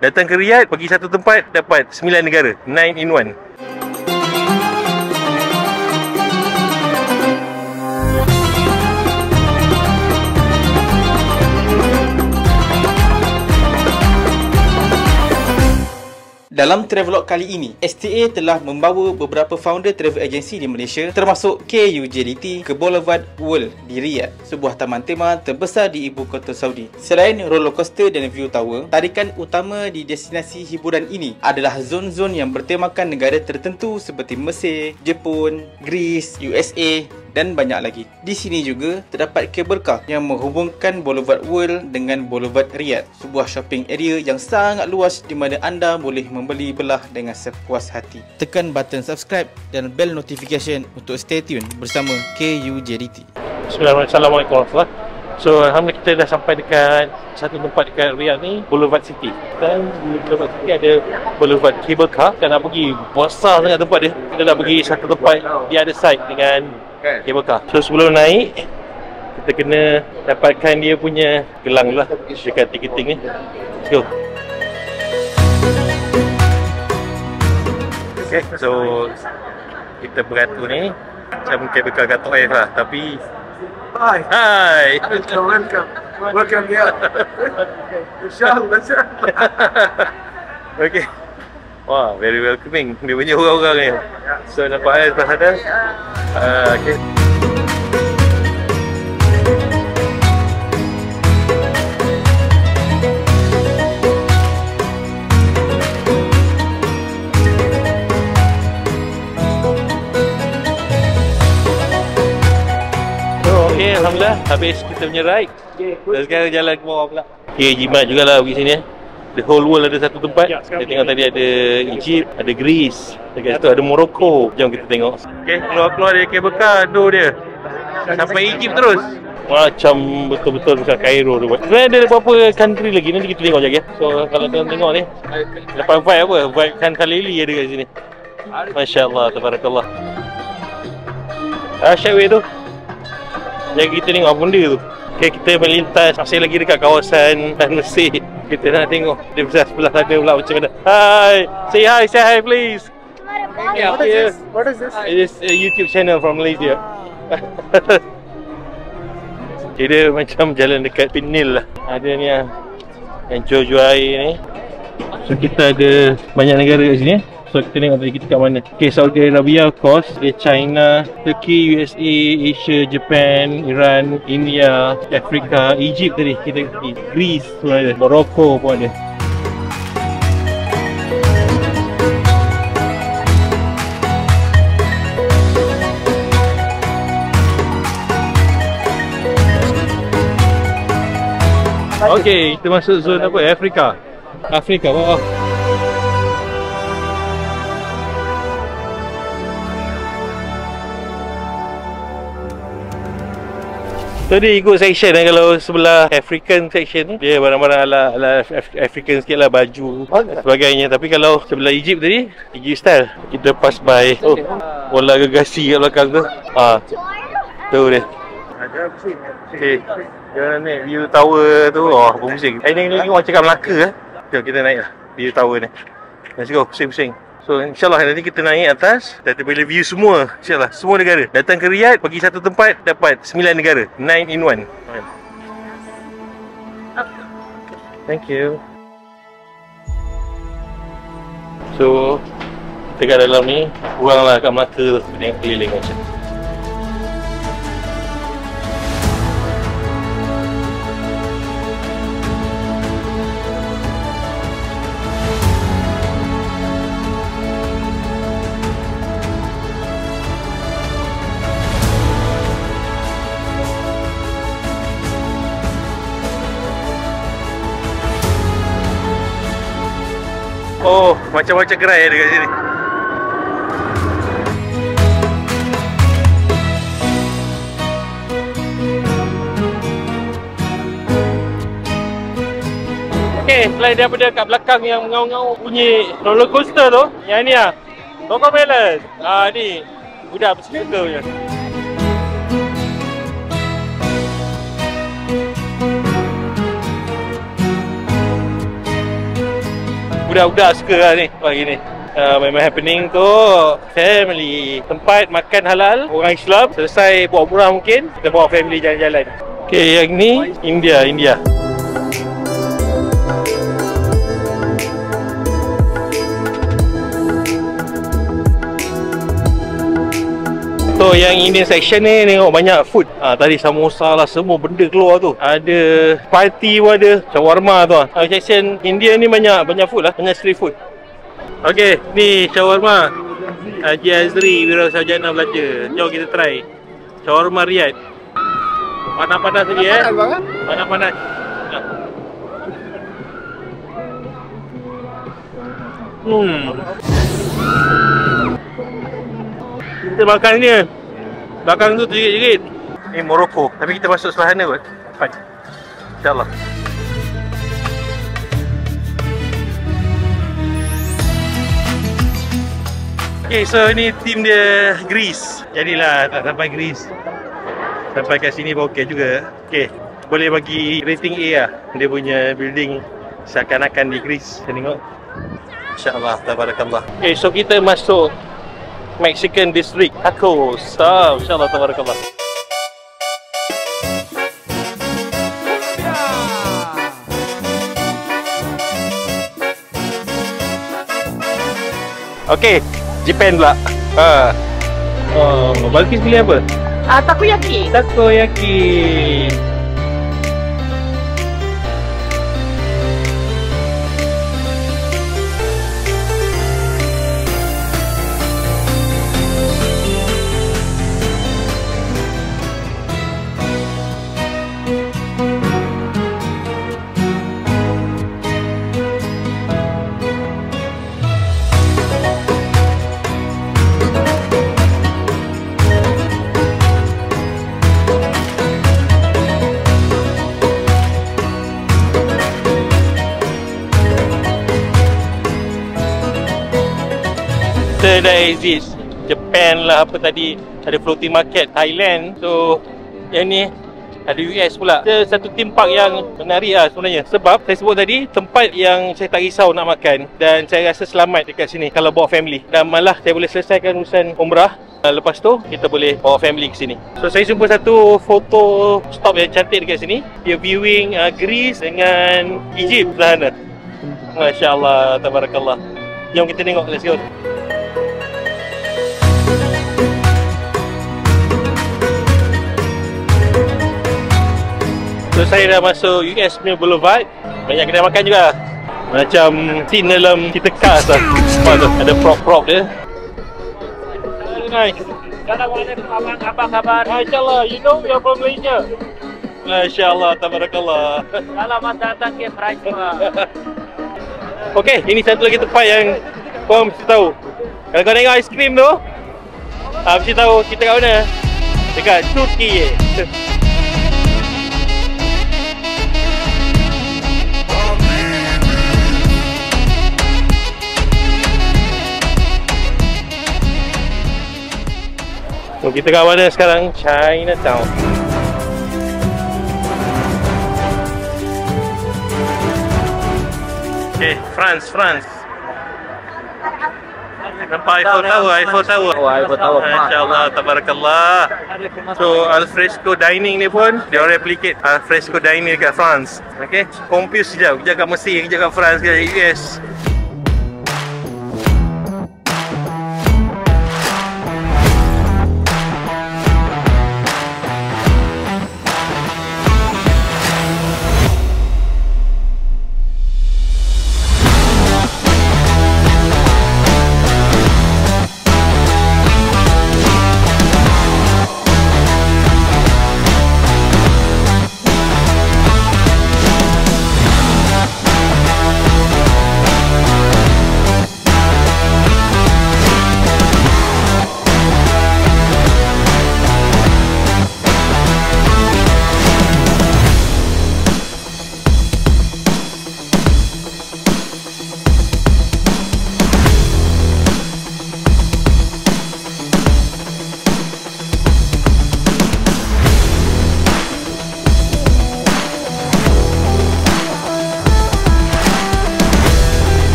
Datang ke Riyadh, pergi satu tempat, dapat 9 negara, 9 in 1. Dalam travelog kali ini, STA telah membawa beberapa founder travel agency di Malaysia termasuk KUJDT ke Boulevard World di Riyadh, sebuah taman tema terbesar di ibu kota Saudi. Selain roller coaster dan view tower, tarikan utama di destinasi hiburan ini adalah zon-zon yang bertemakan negara tertentu seperti Mesir, Jepun, Greece, USA dan banyak lagi. Di sini juga terdapat kabel car yang menghubungkan Boulevard World dengan Boulevard Riyadh, sebuah shopping area yang sangat luas di mana anda boleh membeli belah dengan sepuas hati. Tekan button subscribe dan bell notification untuk stay tune bersama KUJDT. Assalamualaikum warahmatullahi wabarakatuh. So alhamdulillah kita dah sampai dekat satu tempat dekat Riyadh ni, Boulevard City. Dan di Boulevard City ada Boulevard Cable Car. Kita nak pergi, besar sangat tempat dia. Kita nak pergi satu tempat di other side dengan cable car. So sebelum naik, kita kena dapatkan dia punya gelang dulu lah dekat ticketing ni. Let's go. Okay, so kita beratur ni macam cable car kat Toif lah, tapi Hi. Welcome here. Inshallah. Okay. Wah, very welcoming. Dia punya orang-orang ni. So nampak sebelah sana. Okay. Okay, alhamdulillah habis kita punya ride. Dan sekarang jalan ke bawah pula. Okay, jimat jugalah pergi sini. The whole world ada satu tempat. Kita tengok tadi ada Egypt, ada Greece, dekat situ ada Morocco. Jom kita tengok. Okay, keluar-keluar dari kabel car, door dia sampai Egypt terus. Macam betul-betul macam Cairo tu. Sebenarnya ada beberapa country lagi, nanti kita tengok sekejap. So kalau kita tengok ni, dapat vibe apa? Vibe Khan Khalili ada kat sini. Masya Allah, tabarakallah. Syaiway tu. Jadi kita tengok apa benda tu. Okay, kita melintas masih lagi dekat kawasan Tan Mesir. Kita nak tengok dia besar sebelah sana pula macam mana. Hi, say hi please. Yeah, what is this? It is a YouTube channel from Malaysia. Okay, dia macam jalan dekat Penil lah. Ada ni yang jual-jual air ni. So kita ada banyak negara kat sini. So kita tengok tadi kita kat mana. Okay, Saudi Arabia of course, ada China, Turkey, USA, Asia, Japan, Iran, India, Afrika, Egypt tadi kita pergi, Greece pun ada, Morocco pun ada. Okay, kita masuk zon apa? Afrika bawah. So dia ikut section kan. Kalau sebelah African section ni, dia barang-barang ala African sikit lah, baju sebagainya. Tapi kalau sebelah Egypt tadi, Egypt style. Kita pass by, oh, bola gegasi kat belakang tu. Tu dia. Okay, jangan ni view tower tu. Oh, pusing. Ini lagi orang cakap Melaka lah. Jom kita naik lah view tower ni. Let's go, pusing-pusing. So insyaAllah nanti kita naik atas dan kita boleh view semua, insyaAllah, semua negara. Datang ke Riyadh, pergi satu tempat, dapat 9 negara, 9 in 1. Thank you. So kita kat dalam ni, kurang lah kat Melaka tu, tengok keliling macam. Oh, macam-macam gerai ada kat sini. Okay, selain daripada kat belakang yang mengau-ngau bunyi roller coaster tu, yang ni lah, Cocomelon. Ni budak bersuka punya. budak-budak suka lah ni. Wah gini. Memang happening tu family. Tempat makan halal orang Islam. Selesai buat umrah mungkin kita bawa family jalan-jalan. Okay, yang ni India. So yang Indian section ni tengok banyak food. Tadi samosa lah, semua benda keluar tu. Ada party pun ada, shawarma tu. Section India ni banyak food lah, banyak street food. Okey, ni shawarma Haji Azri Wirasarjana Belajar. Jom kita try shawarma Riyadh. Panas-panas lagi panas-panas. Kita makan ni belakang tu jerit-jerit. Ni Morocco, tapi kita masuk sebelah sana kot. Cepat, InsyaAllah. Okay, so ni team dia Greece. Jadilah tak sampai Greece, sampai kat sini pun okey juga. Okay, boleh bagi rating A lah. Dia punya building seakan-akan di Greece. Kita tengok. InsyaAllah, tabarakallah. Okay, so kita masuk Mexican District Tacos. InsyaAllah, tabarakallah. Okay, Japan pula. Balkis pilih apa? Takoyaki. Takoyaki. Kita dah exit Japan lah, apa tadi ada floating market Thailand. So yang ni ada US pula. Kita satu theme park yang menarik lah sebenarnya. Sebab saya sebut tadi, tempat yang saya tak risau nak makan dan saya rasa selamat dekat sini kalau bawa family. Dan malah saya boleh selesaikan urusan umrah. Lepas tu kita boleh bawa family ke sini. So saya jumpa satu foto stop yang cantik dekat sini. Dia viewing Greece dengan Egypt sebelah sana. Masya Allah, tabarakallah. Jom kita tengok, let's go. So saya dah masuk US punya Boulevard. Banyak kedai makan juga. Macam scene dalam cerita Cars lah. Nampak tu, ada prop-prop dia. Nice. Assalamualaikum abang, apa kabar? Masya Allah, you know you're from Malaysia. Masya Allah, tabarakallah. Selamat datang ke Perancis. Okay, ini satu lagi tempat yang korang mesti tahu. Kalau kau tengok aiskrim tu, mesti tahu kita kat mana. Dekat Turki. So, kita kat mana sekarang? Chinatown. Okay, France. Nampak Eiffel Tower, Eiffel Tower. Oh, Eiffel Tower. Masya-Allah, tabarakallah. So, Alfresco dining ni pun dia orang replicate Alfresco dining dekat France. Okay, confuse sekejap. Kejap kat Mesir, kejap kat France, kejap kat US.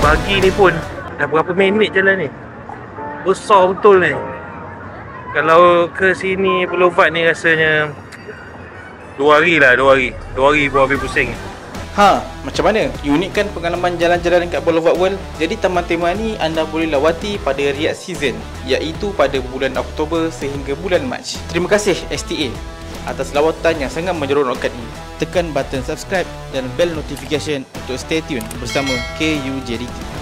Pagi ni pun dah berapa minit jalan ni. Besar betul ni. Kalau ke sini Pulau Vat ni rasanya 2 hari lah, 2 hari. 2 hari pun habis pusing. Macam mana? Unikkan pengalaman jalan-jalan dekat Boulevard World. Jadi taman tema ni anda boleh lawati pada Riyadh Season, iaitu pada bulan Oktober sehingga bulan Mac. Terima kasih STA atas lawatan yang sangat menyeronokkan ini. Tekan button subscribe dan bell notification untuk stay tune bersama KUJDT.